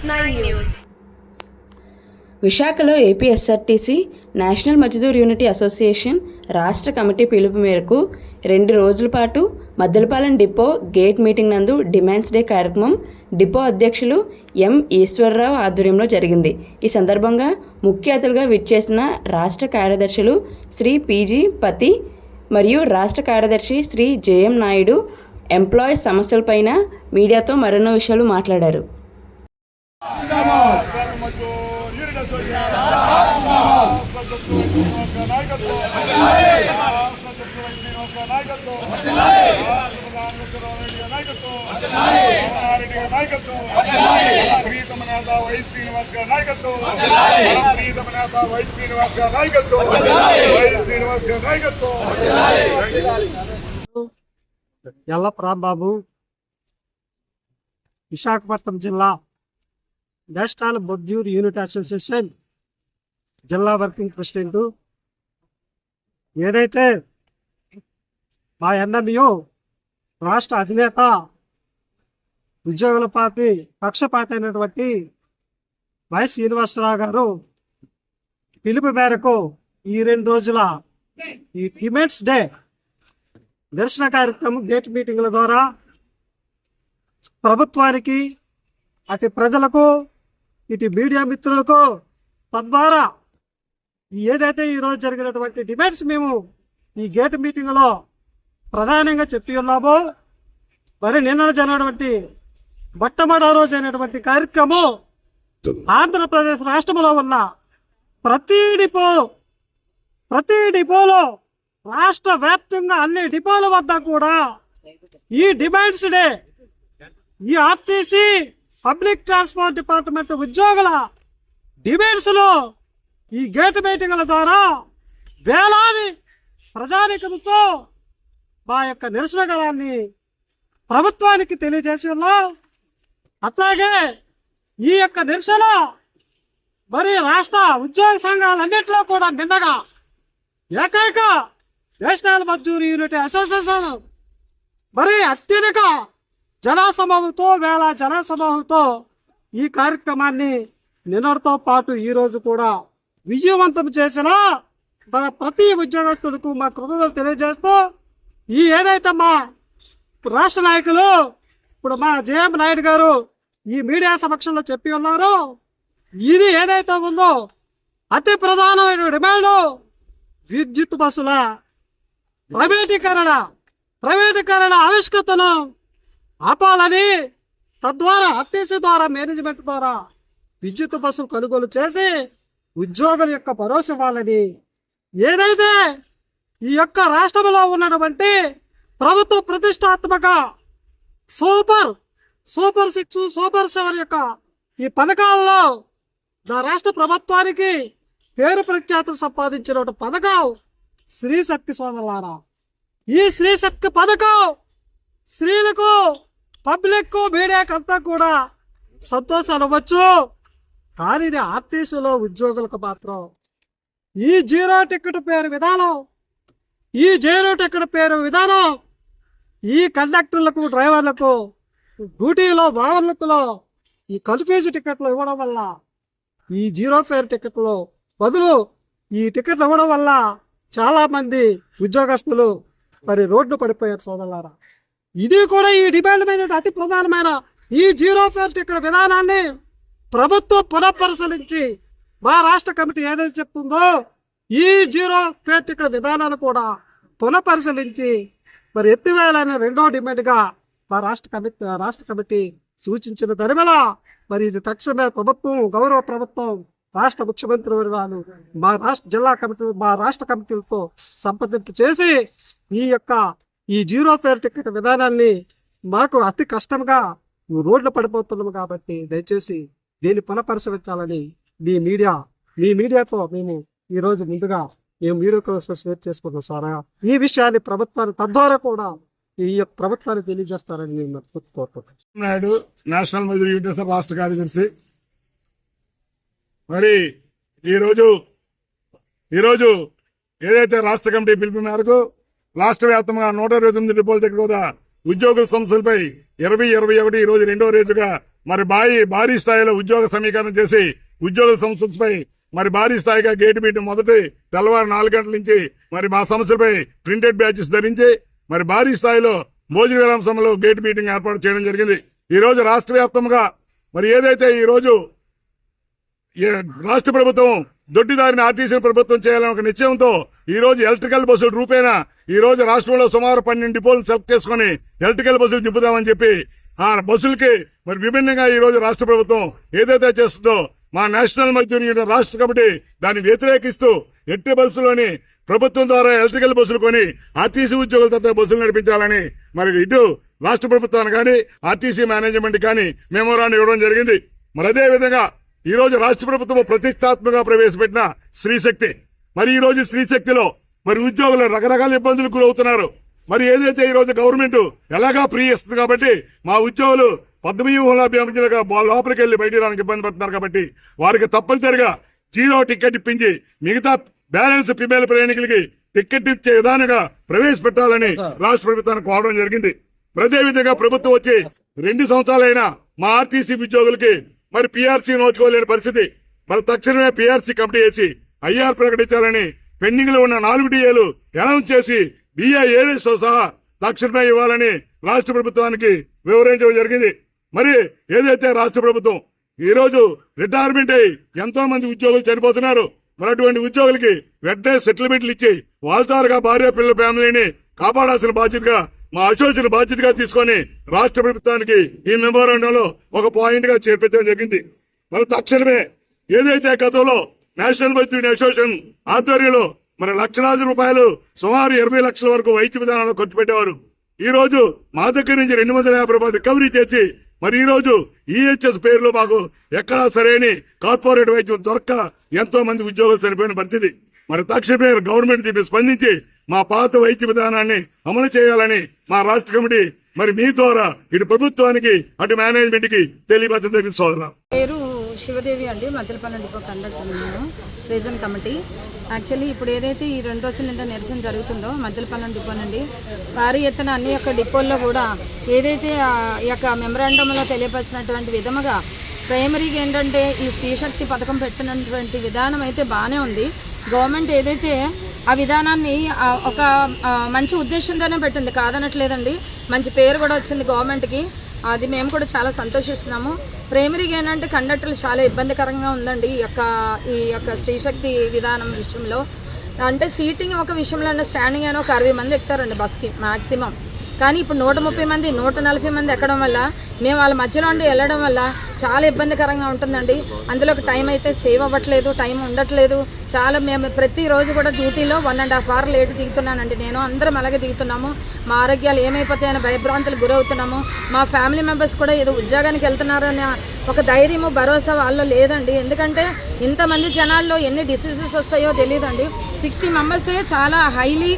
9 News. విశాఖలో APSRTC national Mazdoor unity association రాష్ట్ర committee పిలుపు మేరకు 2 రోజుల పాటు మద్దెలపాలెం డిపో గేట్ మీటింగ్ నందు డిమాండ్స్ డే కార్యక్రమం డిపో అధ్యక్షులు ఎం ఈశ్వరరావు ఆధ్వర్యంలో జరిగింది. ఈ సందర్భంగా ముఖ్య అతిథులుగా విచ్చేసిన రాష్ట్ర కార్యదర్శులు శ్రీ పీజీ పతి మరియు రాష్ట్ర కార్యదర్శి శ్రీ జేఎం నాయుడు ఎంప్లాయీస్ సమస్యలపైన మీడియాతో మరెన్నో విషయాలు మాట్లాడారు. ఎల్లప్రాబాబు విశాఖపట్నం జిల్లా నేషనల్ మజ్దూర్ యూనిట్ అసోసియేషన్ జిల్లా వర్కింగ్ ప్రెసిడెంట్. ఏదైతే మా ఎన్ఎంయు రాష్ట్ర అధినేత ఉద్యోగుల పార్టీ పక్షపాతి అయినటువంటి వై శ్రీనివాసరావు గారు పిలుపు మేరకు ఈ 2 రోజుల ఈ డిమాండ్స్ డే నిరసన కార్యక్రమం గేట్ మీటింగ్ల ద్వారా ప్రభుత్వానికి అటు ప్రజలకు ఇటు మీడియా మిత్రులకు తద్వారా ఏదైతే ఈరోజు జరిగినటువంటి డిమాండ్స్ మేము ఈ గేట్ మీటింగ్లో ప్రధానంగా చెప్పి ఉన్నామో మరి నిన్న జరిగినటువంటి మొట్టమొదటి రోజు అయినటువంటి కార్యక్రమం ఆంధ్రప్రదేశ్ రాష్ట్రంలో ఉన్న ప్రతి డిపోలో రాష్ట్ర వ్యాప్తంగా అన్ని డిపోల వద్ద కూడా ఈ డిమాండ్స్ డే ఈ ఆర్టీసీ పబ్లిక్ ట్రాన్స్పోర్ట్ డిపార్ట్మెంట్ ఉద్యోగుల డిమాండ్స్లో ఈ గేట్ మీటింగ్ల ద్వారా వేలాది ప్రజానికులతో మా యొక్క నిరసన గలాన్ని ప్రభుత్వానికి తెలియజేసి ఉన్నాం. అట్లాగే ఈ యొక్క నిరసన మరి రాష్ట్ర ఉద్యోగ సంఘాలన్నింటిలో కూడా నిన్నగా ఏకైక నేషనల్ మజ్దూర్ యూనిట్ అసోసియేషన్ మరి అత్యధిక జనసమూహంతో జనసమూహంతో ఈ కార్యక్రమాన్ని నిన్నటితో పాటు ఈరోజు కూడా విజయవంతం చేసిన మన ప్రతి ఉద్యోగస్తులకు మా కృతజ్ఞతలు తెలియజేస్తూ ఈ ఏదైతే మా రాష్ట్ర నాయకులు ఇప్పుడు మా జేఎం నాయుడు గారు ఈ మీడియా సమక్షంలో చెప్పి ఉన్నారో ఇది ఏదైతే ఉందో అతి ప్రధానమైన డిమాండ్ విద్యుత్ బస్సుల ప్రైవేటీకరణ ఆవిష్కృతను ఆపాలని, తద్వారా ఆర్టీసీ ద్వారా మేనేజ్మెంట్ ద్వారా విద్యుత్ బస్సులు కొనుగోలు చేసి ఉద్యోగుల యొక్క భరోసా ఇవ్వాలని, ఏదైతే ఈ యొక్క రాష్ట్రంలో ఉన్నటువంటి ప్రభుత్వ ప్రతిష్టాత్మక సూపర్ 6 సూపర్ 7 యొక్క ఈ పథకాల్లో నా రాష్ట్ర ప్రభుత్వానికి పేరు ప్రఖ్యాతులు సంపాదించిన పథకం స్త్రీ శక్తి సోదరులారా. ఈ స్త్రీ శక్తి పథకం స్త్రీలకు పబ్లిక్ మీడియాకి అంతా కూడా సంతోషాలు ఇవ్వచ్చు, కానీ ఇది ఆర్టీసీలో ఉద్యోగులకు మాత్రం ఈ జీరో టికెట్ విధానం ఈ కండక్టర్లకు డ్రైవర్లకు డ్యూటీలో భావనలో ఈ కన్ఫ్యూజ్ టికెట్లు ఇవ్వడం వల్ల ఈ జీరో ఫేర్ టికెట్లు బదులు ఈ టికెట్లు ఇవ్వడం వల్ల చాలామంది ఉద్యోగస్తులు మరి రోడ్డు పడిపోయారు సోదరులారా. ఇది కూడా ఈ డిమాండ్ అతి ప్రధానమైన ఈ జీరో ఫేర్ టికెట్ విధానాన్ని ప్రభుత్వం పునఃపరిశీలించి మా రాష్ట్ర కమిటీ ఏదైతే చెప్తుందో ఈ జీరో ఫేర్ టికెట్ విధానాన్ని కూడా పునఃపరిశీలించి మరి ఎత్తివేయాలని 2వ డిమాండ్గా మా రాష్ట్ర కమిటీ సూచించిన ధర్మల మరి ఇది తక్షణమే గౌరవ ప్రభుత్వం రాష్ట్ర ముఖ్యమంత్రి వర్గాలు మా రాష్ట్ర కమిటీలతో సంప్రదింపు చేసి ఈ జీరో ఫేర్ టికెట్ విధానాన్ని మాకు అతి కష్టంగా రోడ్లు పడిపోతున్నాము కాబట్టి దయచేసి దీన్ని పునఃపరిశీలించాలని మీ మీడియాతో మేము ఈరోజు ముందుగా వీడియో కోసం షేర్ చేసుకున్నాం సార్. ఈ విషయాన్ని ప్రభుత్వాన్ని తద్వారా కూడా ఈ యొక్క ప్రభుత్వాన్ని తెలియజేస్తారని మేము కోరుకుంటున్నాం. నాయుడు నేషనల్ మజ్దూర్ యూనిట్ రాష్ట్ర కార్యదర్శి. మరి ఈరోజు ఏదైతే రాష్ట్ర కమిటీ పిలుపు మేరకు రాష్ట్ర వ్యాప్తంగా 129 డిపోల దగ్గర కూడా ఉద్యోగుల సమస్యలపై 2021 ఈ రోజు 2వ రోజుగా మరి భారీ స్థాయిలో ఉద్యోగ సమీకరణ చేసి ఉద్యోగ సంస్థలపై మరి భారీ స్థాయిగా గేట్ మీటింగ్ మొదటి తెల్లవారు 4 గంటల నుంచి మరి మా సమస్యలపై ప్రింటెడ్ బ్యాచెస్ ధరించి మరి భారీ స్థాయిలో భోజన విరామ సమయంలో గేట్ మీటింగ్ ఏర్పాటు చేయడం జరిగింది. ఈ రోజు రాష్ట్ర వ్యాప్తంగా మరి ఏదైతే ఈ రోజు రాష్ట్ర ప్రభుత్వం దొడ్డిదారిని ఆర్టీసీ ప్రభుత్వం చేయాలని ఒక నిశ్చయంతో ఈ రోజు ఎలక్ట్రికల్ బస్సుల రూపేణా ఈ రోజు రాష్ట్రంలో సుమారు 12 డిపోలు సెలెక్ట్ చేసుకుని ఎలక్ట్రికల్ బస్సులు దింపుదామని చెప్పి ఆ బస్సులకి మరి విభిన్నంగా ఈ రోజు రాష్ట్ర ప్రభుత్వం ఏదైతే చేస్తుందో మా నేషనల్ మజ్దూర్ యూనియన్ రాష్ట్ర కమిటీ దాన్ని వ్యతిరేకిస్తూ ఎట్టి బస్సులోని ప్రభుత్వం ద్వారా ఎలక్ట్రికల్ బస్సులు కొని ఆర్టీసీ ఉద్యోగులతో బస్సులు నడిపించాలని మరి ఇటు రాష్ట్ర ప్రభుత్వాన్ని కానీ ఆర్టీసీ మేనేజ్మెంట్ కానీ మెమోరాండం ఇవ్వడం జరిగింది. మరి అదే విధంగా ఈ రోజు రాష్ట్ర ప్రభుత్వం ప్రతిష్టాత్మకంగా ప్రవేశపెట్టిన స్త్రీశక్తి మరి ఈ రోజు స్త్రీశక్తిలో మరి ఉద్యోగులు రకరకాల ఇబ్బందులకు గురవుతున్నారు. మరి ఏదైతే ఈ రోజు గవర్నమెంట్ ఎలాగా ఫ్రీ ఇస్తుంది కాబట్టి మా ఉద్యోగులు పద్మవ్యూహంలో అభ్యర్థులుగా లోపలికి వెళ్లి బయటికి రావడానికి ఇబ్బంది పడుతున్నారు కాబట్టి వారికి తప్పనిసరిగా 0 టికెట్ ఇప్పించి మిగతా బ్యాలెన్స్ ఫిమేల్ ప్రయాణికులకి టికెట్ ఇచ్చే విధానంగా ప్రవేశపెట్టాలని రాష్ట్ర ప్రభుత్వాన్ని కోరడం జరిగింది. అదే విధంగా ప్రభుత్వం వచ్చి 2 సంవత్సరాలైనా మా ఆర్టీసీ ఉద్యోగులకి మరి పీఆర్సీ నోచుకోలేని పరిస్థితి. మరి తక్షణమే పీఆర్సీ కమిటీ వేసి ఐఆర్ ప్రకటించాలని పెండింగ్ లో ఉన్న 4 డిఏలు అనౌన్స్ చేసి BIAS తో సహా తక్షణమే ఇవ్వాలని రాష్ట్ర ప్రభుత్వానికి వివరించడం జరిగింది. మరి ఏదైతే రాష్ట్ర ప్రభుత్వం ఈ రోజు రిటైర్మెంట్ అయ్యి ఎంతో మంది ఉద్యోగులు చనిపోతున్నారు. మరి అటువంటి ఉద్యోగులకి వెంటనే సెటిల్మెంట్లు ఇచ్చి వాళ్ళ భార్య పిల్లల ఫ్యామిలీని కాపాడాల్సిన బాధ్యతగా మా అసోసియేషన్ బాధ్యతగా తీసుకొని రాష్ట్ర ప్రభుత్వానికి ఈ మెమోరాండంలో ఒక పాయింట్ గా చేర్పించడం జరిగింది. మరి తక్షణమే ఏదైతే గతంలో నేషనల్ మజ్దూర్ అసోసియేషన్ ఆధ్వర్యంలో మరి లక్షలాది రూపాయలు సుమారు 20 లక్షల వరకు వైద్య విధానాల్లో ఖర్చు పెట్టేవారు. ఈ రోజు మా దగ్గర నుంచి 250 రూపాయలు రికవరీ చేసి మరి ఈ రోజు EHS పేరులో మాకు ఎక్కడా సరైన కార్పొరేట్ వైద్యం దొరక్క ఎంతో మంది ఉద్యోగులు చనిపోయిన పరిస్థితి. మరి తక్షణమే గవర్నమెంట్ దీన్ని స్పందించి మా పాత వైద్య విధానాన్ని అమలు చేయాలని మా రాష్ట్ర కమిటీ మరి మీ ద్వారా ఇటు ప్రభుత్వానికి అటు మేనేజ్మెంట్ కి తెలియపరచడం జరిగింది. సోదరులు పేరు శివదేవి అండి, మద్దెలపల్లి డిపో కండక్టర్ నేను రీజన్ కమిటీ. యాక్చువల్లీ ఇప్పుడు ఏదైతే ఈ 2 రోజుల నిండా నిరసన జరుగుతుందో మద్దెలపల్లి డిపో నుండి భారీ ఎత్తున అన్ని యొక్క డిపోల్లో కూడా ఏదైతే ఈ యొక్క మెమరాండంలో తెలియపరిచినటువంటి విధముగా ప్రైమరీగా ఏంటంటే ఈ స్త్రీశక్తి పథకం పెట్టినటువంటి విధానం అయితే బాగానే ఉంది. గవర్నమెంట్ ఏదైతే ఆ విధానాన్ని ఒక మంచి ఉద్దేశంతోనే పెట్టింది, కాదనట్లేదండి. మంచి పేరు కూడా వచ్చింది గవర్నమెంట్కి, అది మేము కూడా చాలా సంతోషిస్తున్నాము. ప్రైమరీగా ఏంటంటే కండక్టర్లు చాలా ఇబ్బందికరంగా ఉందండి ఈ యొక్క స్త్రీశక్తి విధానం విషయంలో. అంటే సీటింగ్ ఒక విషయంలో స్టాండింగ్ అయినా ఒక 60 మంది ఎక్కుతారండి బస్కి మ్యాక్సిమం. కానీ ఇప్పుడు 130 మంది 140 మంది ఎక్కడం వల్ల మేము వాళ్ళ మధ్యలో ఉండి వెళ్ళడం వల్ల చాలా ఇబ్బందికరంగా ఉంటుందండి. అందులోకి టైం అయితే సేవ్ అవ్వట్లేదు, టైం ఉండట్లేదు. చాలా మేము ప్రతిరోజు కూడా డ్యూటీలో 1.5 hours లేట్ దిగుతున్నానండి. నేను అందరం అలాగే దిగుతున్నాము. మా ఆరోగ్యాలు ఏమైపోతాయని భయభ్రాంతులకు గురవుతున్నాము. మా ఫ్యామిలీ మెంబర్స్ కూడా ఏదో ఉద్యోగానికి వెళ్తున్నారని ఒక ధైర్యము భరోసా వాళ్ళలో లేదండి. ఎందుకంటే ఇంతమంది జనాల్లో ఎన్ని డిసీజెస్ వస్తాయో తెలియదండి. 60 మెంబర్సే చాలా హైలీ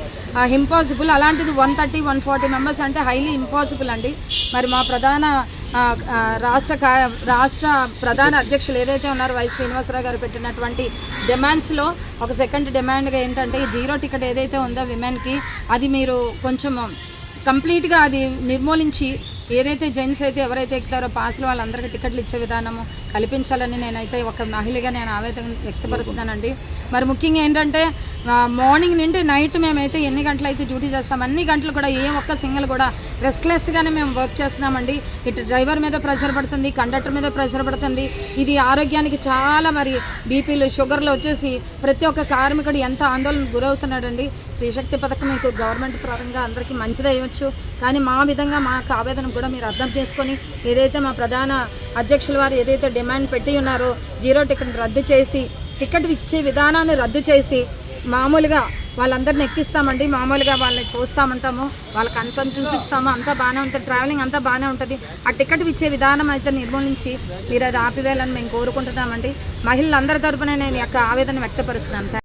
ఇంపాసిబుల్, అలాంటిది 130-140 మెంబర్స్ అంటే హైలీ ఇంపాసిబుల్ అండి. మరి మా ప్రధాన రాష్ట్ర ప్రధాన అధ్యక్షులు ఏదైతే ఉన్నారో వై శ్రీనివాసరావు గారు పెట్టినటువంటి డిమాండ్స్లో ఒక సెకండ్ డిమాండ్గా ఏంటంటే ఈ 0 టికెట్ ఏదైతే ఉందో విమెన్కి అది మీరు కొంచెం కంప్లీట్గా అది నిర్మూలించి ఏదైతే జెంట్స్ అయితే ఎవరైతే ఎక్కుతారో పాసులు వాళ్ళందరికీ టికెట్లు ఇచ్చే విధానము కల్పించాలని నేనైతే ఒక మహిళగా నేను ఆవేదన వ్యక్తపరుస్తున్నానండి. మరి ముఖ్యంగా ఏంటంటే మార్నింగ్ నుండి నైట్ మేమైతే ఎన్ని గంటలు అయితే డ్యూటీ చేస్తాం అన్ని గంటలు కూడా ఏ ఒక్క సింగిల్ కూడా రెస్ట్లెస్గానే మేము వర్క్ చేస్తున్నామండి. ఇటు డ్రైవర్ మీద ప్రెషర్ పడుతుంది, కండక్టర్ మీద ప్రెషర్ పడుతుంది. ఇది ఆరోగ్యానికి చాలా మరి బీపీలు షుగర్లు వచ్చేసి ప్రతి ఒక్క కార్మికుడు ఎంత ఆందోళనకు గురవుతున్నాడండి. స్త్రీశక్తి పథకం మీకు గవర్నమెంట్ పరంగా అందరికీ మంచిదే అయ్యవచ్చు, కానీ మా విధంగా మాకు ఆవేదన కూడా మీరు అర్థం చేసుకొని ఏదైతే మా ప్రధాన అధ్యక్షుల వారు ఏదైతే డిమాండ్ పెట్టి ఉన్నారో 0 టికెట్ రద్దు చేసి టికెట్ ఇచ్చే విధానాన్ని రద్దు చేసి మామూలుగా వాళ్ళందరిని ఎక్కిస్తామండి. మామూలుగా వాళ్ళని చూస్తామంటాము, వాళ్ళ కన్సర్న్ చూపిస్తాము, అంతా బాగానే ఉంటుంది, ట్రావెలింగ్ అంతా బాగానే ఉంటుంది. ఆ టికెట్ ఇచ్చే విధానం అయితే నిర్మూలించి మీరు అది ఆపివేయాలని మేము కోరుకుంటున్నామండి. మహిళలందరి తరపున నేను యొక్క ఆవేదన వ్యక్తపరుస్తున్నాను.